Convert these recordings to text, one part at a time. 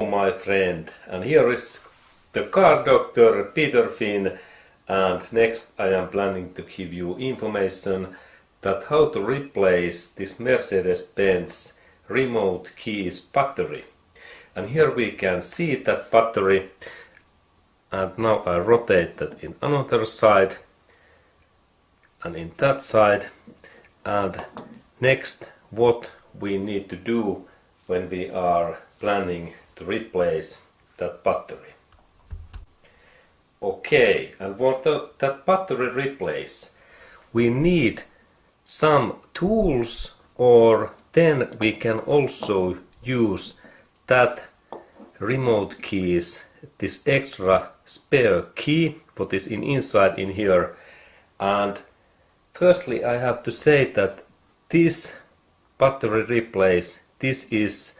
My friend, and here is the car doctor Peter Finn, and next I am planning to give you information that how to replace this Mercedes-Benz remote keys battery. And here we can see that battery, and now I rotate that in another side and in that side. And next, what we need to do when we are planning to replace that battery. Okay, and what that battery replace, we need some tools, or then we can also use that remote keys, this extra spare key what is inside in here. And firstly I have to say that this battery replace, this is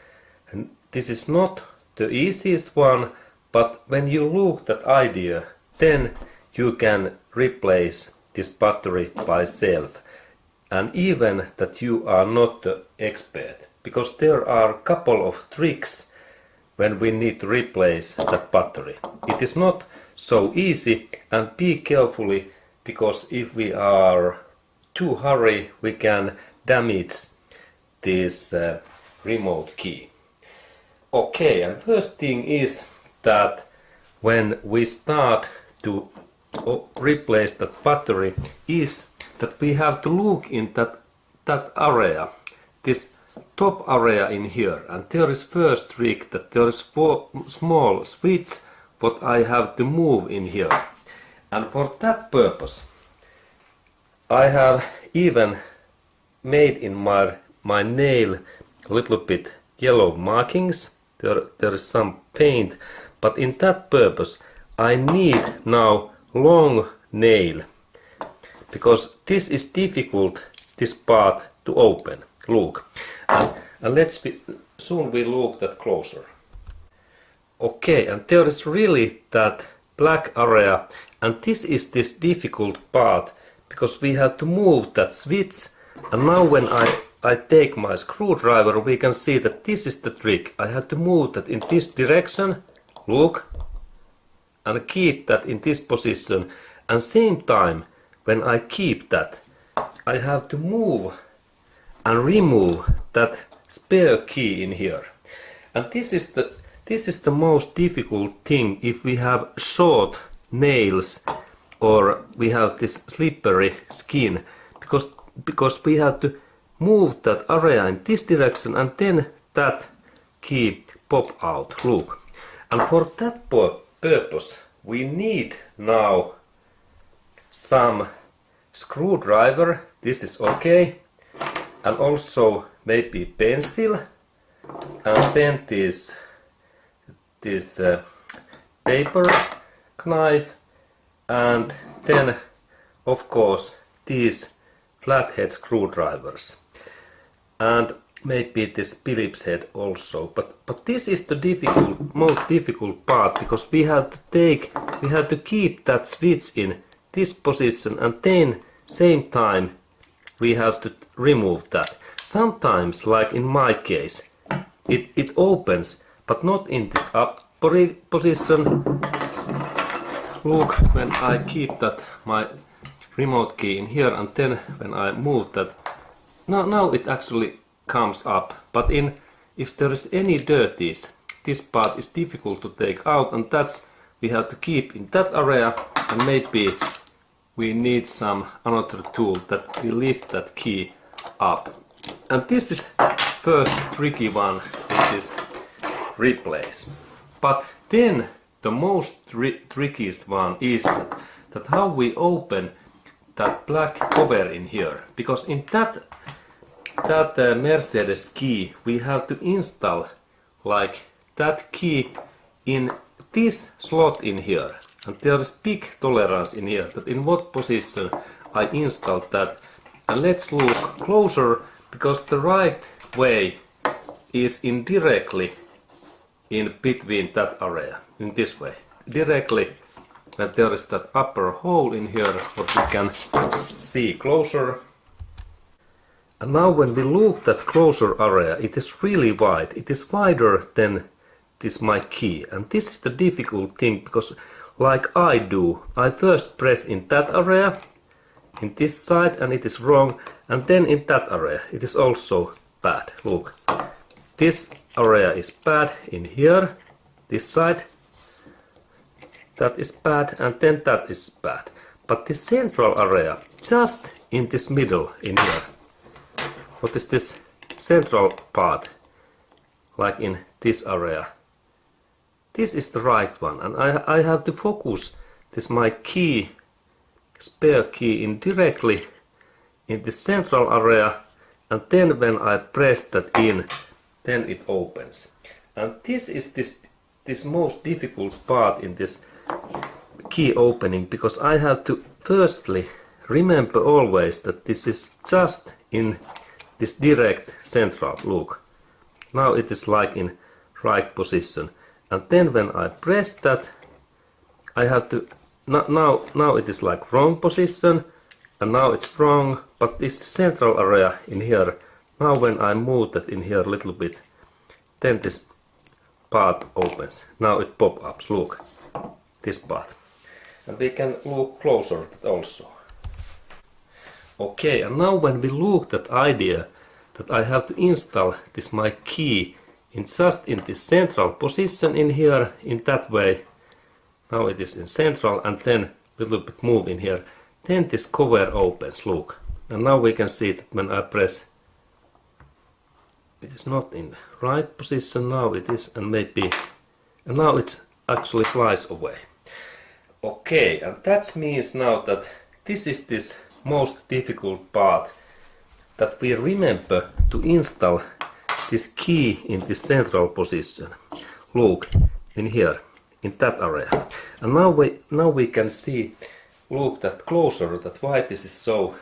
not the easiest one, but when you look that idea, then you can replace this battery by self, and even that you are not the expert, because there are a couple of tricks when we need to replace that battery. It is not so easy, and be carefully, because if we are too hurry we can damage this remote key. Okay, and first thing is that when we start to replace that battery is that we have to look in that area, this top area in here, and there is first trick that there is 4 small switch what I have to move in here. And for that purpose I have even made in my nail a little bit yellow markings. There is some paint, but in that purpose I need now long nail, because this is difficult, this part to open. Look, and soon we look that closer. Okay, and there is really that black area, and this is this difficult part, because we have to move that switch. And now when I take my screwdriver, we can see that this is the trick. I have to move that in this direction, look, and keep that in this position. And same time, when I keep that, I have to move and remove that spare key in here. And this is the most difficult thing if we have short nails or we have this slippery skin, because we have to move that area in this direction, and then that key pop out. Look, and for that purpose we need now some screwdriver. This is okay, and also maybe pencil, and then this paper knife, and then of course these flathead screwdrivers, and maybe this Phillips head also. But this is the most difficult part, because we have to keep that switch in this position, and then same time we have to remove that. Sometimes, like in my case, it opens, but not in this up position. Look, when I keep that my remote key in here, and then when I move that, now it actually comes up. But if there is any dirties, this part is difficult to take out, and that's we have to keep in that area. And maybe we need some another tool that will lift that key up. And this is first tricky one with this replace. But then the most trickiest one is that how we open that black cover in here, because in that Mercedes key we have to install like that key in this slot in here, and there is big tolerance in here that in what position I installed that. And let's look closer, because the right way is indirectly in between that area, in this way, directly. And there is that upper hole in here what we can see closer. And now when we look at closure area, it is really wide. It is wider than this my key. And this is the difficult thing, because like I do, I first press in that area, in this side, and it is wrong. And then in that area, it is also bad. Look, this area is bad in here, this side. That is bad, and then that is bad. But this central area, just in this middle, in here, what is this central part, like in this area, this is the right one, and I have to focus this my key, spare key, in directly in the central area, and then when I press that in, then it opens. And this is this most difficult part in this key opening, because I have to firstly remember always that this is just in this direct central. Look, now it is like in right position, and then when I press that, I have to now it is like wrong position, and now it's wrong, but this central area in here, now when I move that in here a little bit, then this part opens. Now it pop ups, look, this part. And we can look closer at that also. Okay, and now when we look at idea that I have to install this my key in just in this central position in here, in that way. Now it is in central, and then a little bit move in here. Then this cover opens, look. And now we can see that when I press, it is not in right position, now it is, and maybe, and now it actually flies away. Okay, and that means now that this is this most difficult part, that we remember to install this key in this central position. Look, in here, in that area. And now we can see, look that closer, that why this is so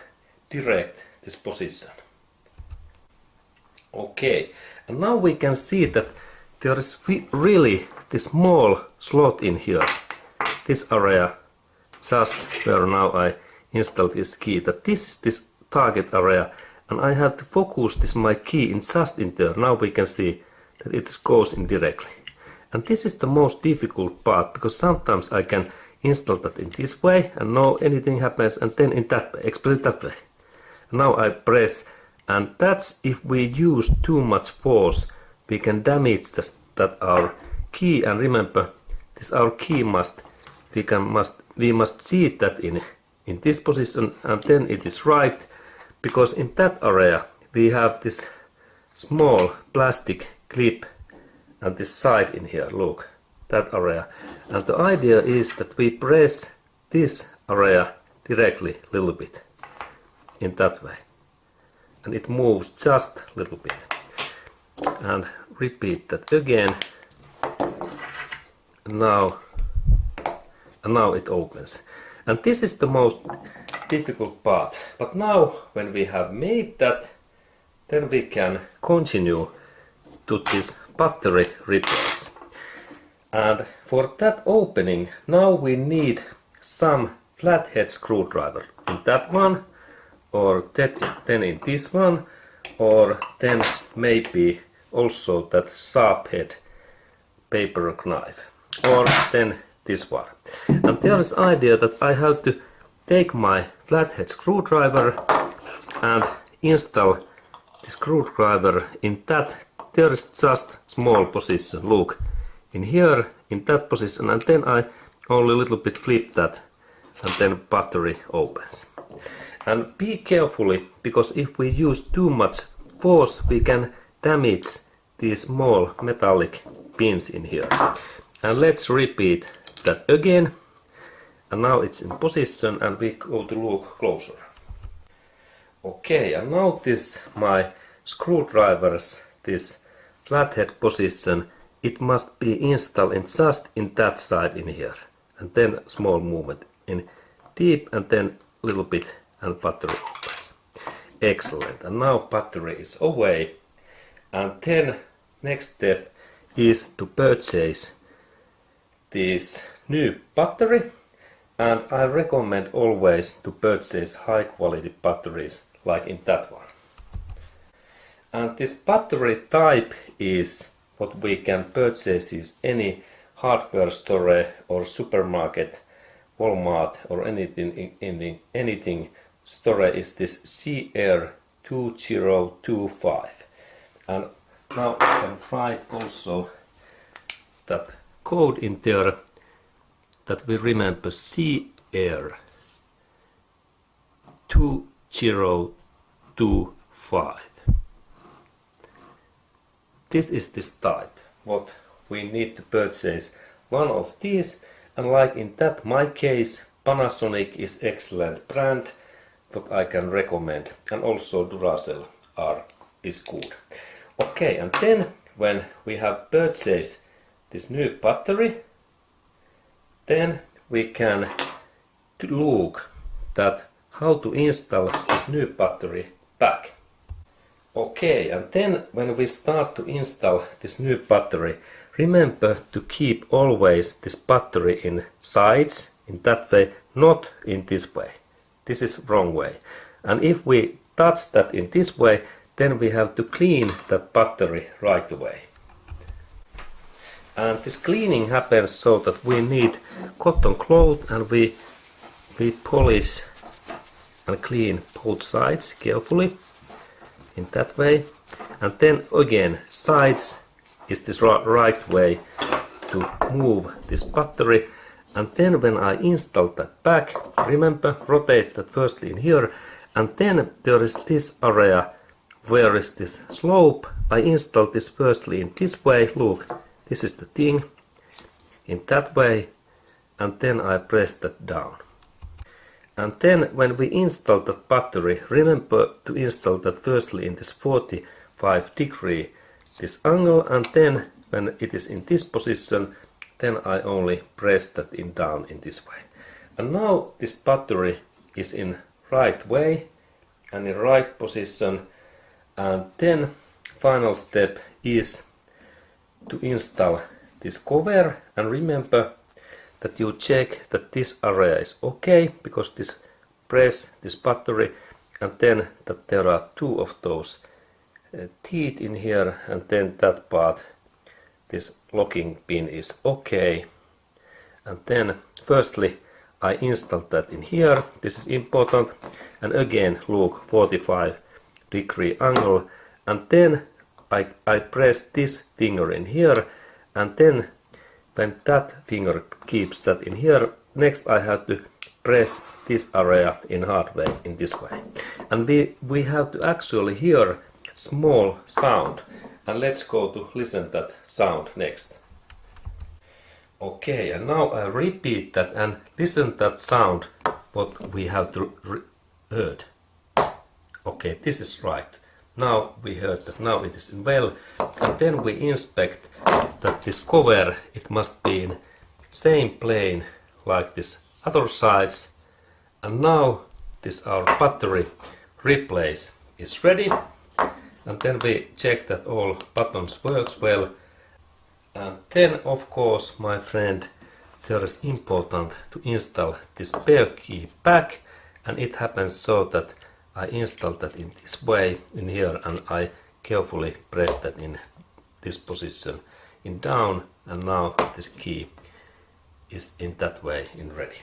direct, this position. Okay, and now we can see that there is really this small slot in here. This area, just where now I install this key, that this is this target area, and I have to focus this my key in just in there. Now we can see that it goes in directly. And this is the most difficult part, because sometimes I can install that in this way and no anything happens, and then in that way, especially that way. And now I press, and that's if we use too much force, we can damage that our key. And remember, this our key we must see that in this position, and then it is right, because in that area we have this small plastic clip and this side in here, look, that area. And the idea is that we press this area directly a little bit in that way, and it moves just a little bit. And repeat that again. And now it opens. And this is the most difficult part. But now when we have made that, then we can continue to this battery replace. And for that opening, now we need some flathead screwdriver in that one, or then in this one, or then maybe also that sharp head paper knife, or then this one. And there is idea that I have to take my flathead screwdriver and install the screwdriver in that. There is just small position, look, in here, in that position, and then I only a little bit flip that, and then battery opens. And be carefully, because if we use too much force, we can damage these small metallic pins in here. And let's repeat that again. And now it's in position, and we go to look closer. Okay, and now this my screwdrivers, this flathead position, it must be installed in just in that side in here, and then small movement in deep, and then a little bit, and battery opens. Excellent. And now battery is away, and then next step is to purchase this new battery. And I recommend always to purchase high quality batteries like in that one. And this battery type is what we can purchase is any hardware store or supermarket, Walmart or anything store is this CR2025. And now I can write also that code in there that we remember CR2025. This is this type, what we need to purchase one of these, and like in that my case, Panasonic is excellent brand, what I can recommend, and also Duracell is good. Okay, and then when we have purchased this new battery, then we can look that how to install this new battery back. Okay, and then when we start to install this new battery, remember to keep always this battery in sides, in that way, not in this way. This is wrong way. And if we touch that in this way, then we have to clean that battery right away. And this cleaning happens so that we need cotton cloth and we polish and clean both sides carefully in that way. And then again, sides is this right way to move this battery. And then when I install that back, remember, rotate that firstly in here, and then there is this area where is this slope. I install this firstly in this way, look, this is the thing, in that way, and then I press that down. And then when we install that battery, remember to install that firstly in this 45 degree this angle, and then when it is in this position, then I only press that in down in this way. And now this battery is in right way and in right position, and then final step is to install this cover, and remember that you check that this area is okay, because this press this battery, and then that there are two of those teeth in here, and then that part, this locking pin is okay. And then firstly I install that in here, this is important, and again look, 45 degree angle, and then I press this finger in here, and then when that finger keeps that in here, next I have to press this area in hard way, in this way. And we have to actually hear small sound, and let's go to listen that sound next. Okay, and now I repeat that and listen that sound what we have to heard. Okay, this is right. Now we heard that now it is in well, and then we inspect that this cover, it must be in same plane like this other sides. And now this our battery replace is ready, and then we check that all buttons works well. And then of course, my friend, there is important to install this spare key back, and it happens so that I install that in this way in here, and I carefully press that in this position in down, and now this key is in that way in ready.